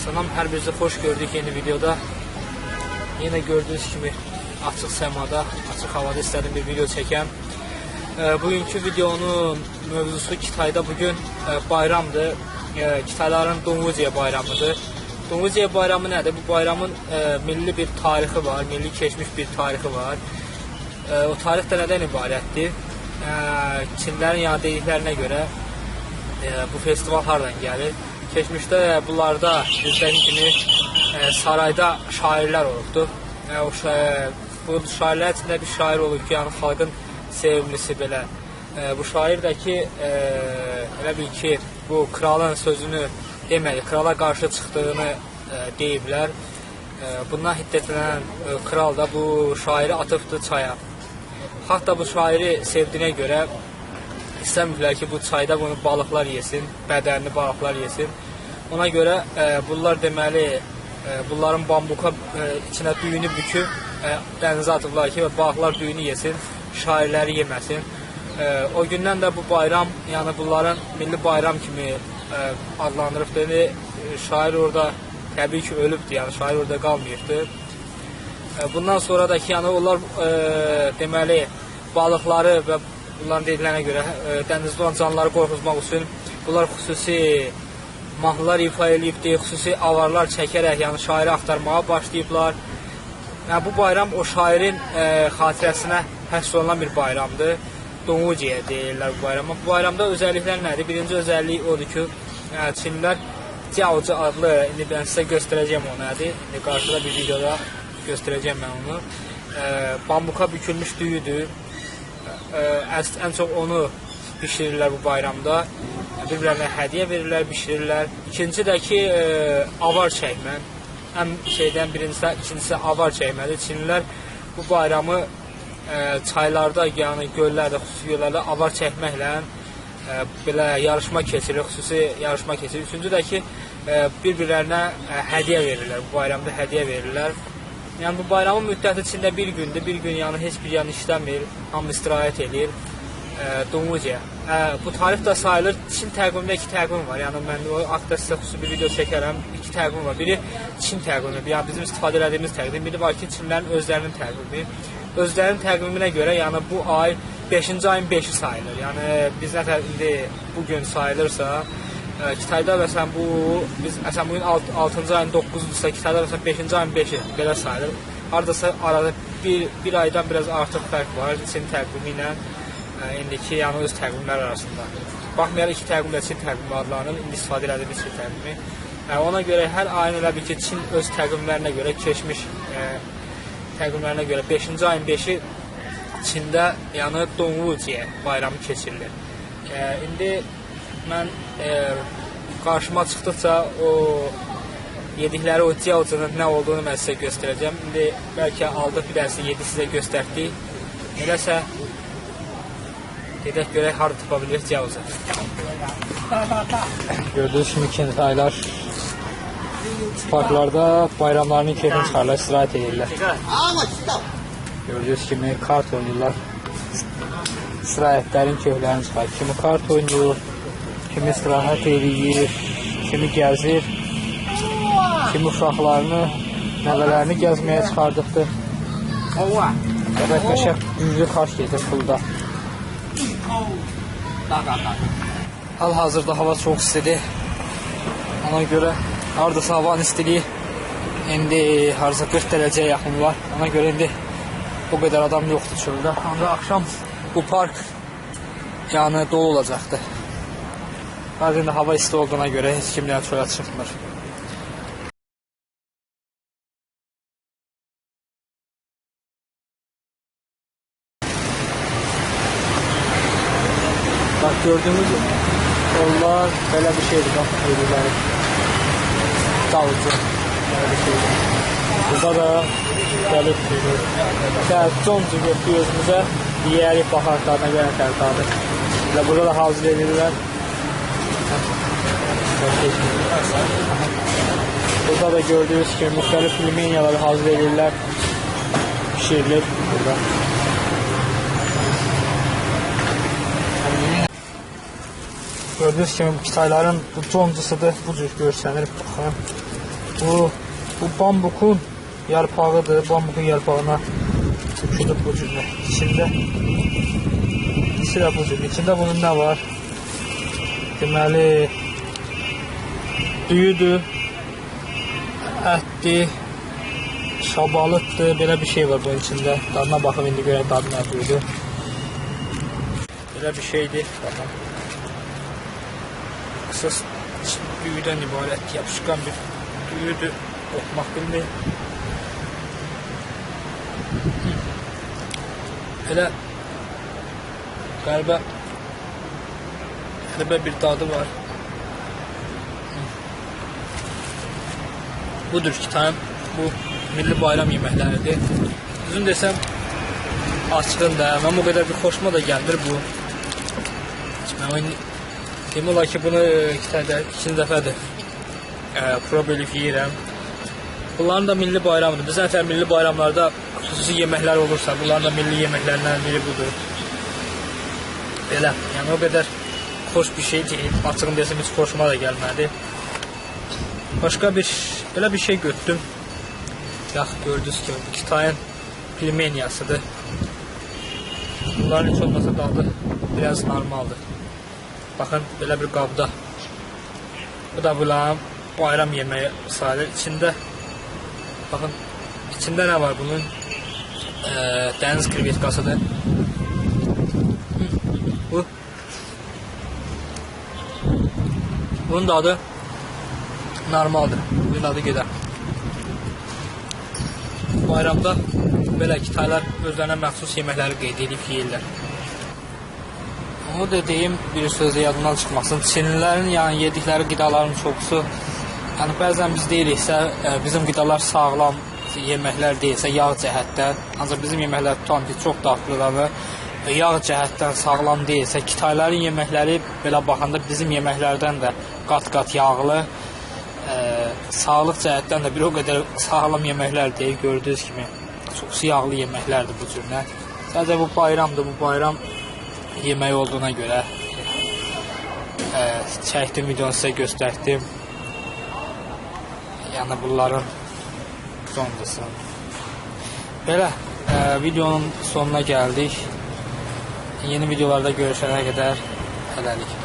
Salam, hər birinizi xoş gördük yeni videoda. Yine gördüğünüz gibi açıq səmada, açıq havada istədim bir video çəkəm. Bugünkü videonun mövzusu Kitayda bugün bayramdır. Kitayların Donvuziya bayramıdır. Donvuziya bayramı nədir? Bu bayramın milli bir tarixi var, milli keçmiş bir tarixi var. O tarix də nədən ibarətdir? Çinlərin yana dediklərinə görə bu festival hardan gəlir? Keçmişdə bunlarda dedikləri kimi sarayda şairlər olubdur. Bu şairlər içində bir şair olub ki, yəni xalqın sevimlisi belə. Bu şair də ki, elə bil ki, bu kralın sözünü deməli, krala qarşı çıxdığını deyiblər. Bundan hiddətlənən kral da bu şairi atıbdır çaya. Xalq da bu şairi sevdiyinə görə istəmirlər ki, bu çayda bunu balıqlar yesin, bədənli balıqlar yesin. Ona görə bunlar deməli, bunların bambuka içinə düyünü büküb dənizə atıblar ki, balıqlar düyünü yesin, şairləri yeməsin. O gündən də bu bayram, yəni bunların milli bayram kimi adlandırıbdır. Şair orada təbii ki, ölübdür, yəni şair orada qalmayıbdır. Bundan sonra da ki, yəni onlar deməli, balıqları və bunların dediklərinə görə dənizdə olan canlıları qorxuzmaq üçün bunlar xüsusi mahnılar ifa edibdir, xüsusi avarlar çəkərək yəni şairi axtarmağa başlayıblar. Yəni, bu bayram o şairin xatirəsinə həsr olunan bir bayramdır. Donvuziya deyirlər bu bayrama. Bu bayramda özəlliklər nədir? Birinci özəllik odur ki, Çinlilər Jiaozi adlı, indi ben sizə göstərəcəm o nədir. Qarşıda bir videoda göstərəcəm mən onu. Bambuka bükülmüş düyüdür. Ən çox onu bişirirlər bu bayramda. Bir-birlərinə hədiyyə verirlər, bişirirlər. İkinci də ki, avar çəkmə. Ən şeydən birincisi, ikincisi avar çəkmədir. Çinlilər bu bayramı çaylarda, yəni göllərdə, xüsusi göllərdə avar çəkməklə belə yarışma keçirir, xüsusi yarışma keçirir. Üçüncü də ki, bir-birlərinə hədiyyə verirlər. Bu bayramda hədiyyə verirlər. Yəni bu bayramın müddəti içində bir gündür. Bir gün yəni heç bir yan işləmir, hamı istirahət edir. Donvuziya. Bu tarix də sayılır. Çin təqvimində iki təqvim var. Yəni mən o haqda sizə xüsusi bir video çəkərəm. İki təqvim var. Biri Çin təqvimi, yəni bizim istifadə etdiyimiz təqvim. Biri var ki, Çinlərin özlərinin təqvimi. Özlərinin təqviminə görə, yəni bu ay 5-ci ayın 5-i sayılır. Yəni biz nətər indi bu gün sayılırsa, Kitayda məsələn bu biz məsələn bugün 6-cı ayın 9-dursa, Kitayda məsələn 5-ci ayın 5-i belə sayılır. Hardasa arada bir aydan biraz artıq fərq var Çin təqvimi ilə indiki yəni öz təqvimlər arasında. Baxmayaraq iki təqvim də Çin təqvimi adlanır, indi istifadə edildiyi Çin təqvimi. Ona görə hər ayın elə bir ki, Çin öz təqvimlərinə görə keçmiş təqvimlərinə görə 5-ci ayın 5-i Çində yəni Donvuziya bayramı keçirilir. İndi mən qarşıma çıxdıqca o yedikləri o jiaozinin nə olduğunu mən sizə göstərəcəm. İndi bəlkə aldıq bir dənəsini yedi sizə göstərdik. Eləsə gedək görək harada tapa bilirik jiaozu. Gördüyünüz kimi Kitaylar parklarda bayramlarının keyfini çıxarlar, istirahət edirlər. Gördüyünüz kimi kart oynayırlar. İstirahətlərin keyflərini çıxarır. Kimi kart oynayır, kimi istirahət edir, kimi gəzir, kimi uşaqlarını, nəvələrini gəzməyə çıxardıqdır. Qəşəng güclü kart gedir pulda. Hal-hazırda hava çox istidir. Ona görə haradasa havanın istiliyi indi harca 40 dərəcəyə yaxın var. Ona görə indi o qədər adam yoxdur çöldə. Ancaq axşam bu park yəni dolu olacaqdır. Bəzən də hava isti olduğuna görə heç kimdən çölə çıxmır. Bax, gördüğümüz yollar belə bir şeydir. Bax, evliləri. Davulcu. Belə bir şeydir. Burada da gəlib Concu gördük özümüzə. Yiyərik, baxarlarına gələn tərqadır. Burada da hazır edirlər. Burada da gördüğünüz kimi müxtəlif limeniyaları hazır edirlər. Pişirilir burada. Gördüyünüz kimi bu Kitayların bu concusudur. Bu cür görsənir. Baxın. Bu bambukun yarpağıdır. Bambukun yarpağına uçurup bu cür içində. İçi də bu cür. İçində bunun nə var? Deməli, düyüdür, ətdir, şabalıqdır, belə bir şey var bunun içində. Dadına baxıb indi görək dadı nə duydu. Belə bir şeydir. Baxın. Qısas düyüdən ibarət yapışqan bir düyüdür. Oxumaq bilmir. Elə qəribə bir dadı var. Budur ki, bu milli bayram yeməkləridir. Düzün desəm, açığında, mən o qədər bir xoşuma da gəlmir bu. Mən deyim olar ki, bunu ikinci dəfədir prob elif yeyirəm. Bunların da milli bayramıdır. Bizə nəfər milli bayramlarda xüsusi yeməklər olursa, bunların da milli yeməklərindən biri budur. Belə, yəni o qədər xoş bir şey deyil. Açığını desəm, heç xoşuma da gəlmədi. Başqa belə bir şey götürdüm. Yax, gördünüz ki, Kitayın pilmeniyasıdır. Bunların heç olmasa dadı biraz normaldır. Baxın, belə bir qabda. Bu da bunların bayram yeməyi sayılır. İçində, baxın, içində nə var bunun? Dəniz krevetkasıdır. Bunun da adı normaldır. Bunun adı gedər. Bayramda belə Kitaylar özlərinə məxsus yeməkləri qeyd edib yeyirlər. Onu da deyim, bir sözü yadından çıxmasın. Çinlilərin yəni yedikləri qidaların çoxusu, yəni bəzən biz deyiriksə, bizim qidalar sağlam yeməklər deyilsə, yağ cəhətdən, ancaq bizim yeməklər tutan ki, çox daxildir. Yağ cəhətdən sağlam deyilsə, Kitayların yeməkləri belə baxanda bizim yeməklərdən də qat-qat yağlı, sağlıq cəhətdən də bir o qədər sağlam yeməklər deyil, gördüyünüz kimi. Çoxsu yağlı yeməklərdir bu cürlər. Sadəcə bu bayramdır, bu bayram yemək olduğuna görə çəkdim, videonu sizə göstərdim. Yəni bunların sonuncusu. Belə, videonun sonuna gəldik. Yeni videolarda görüşənə qədər hələlik.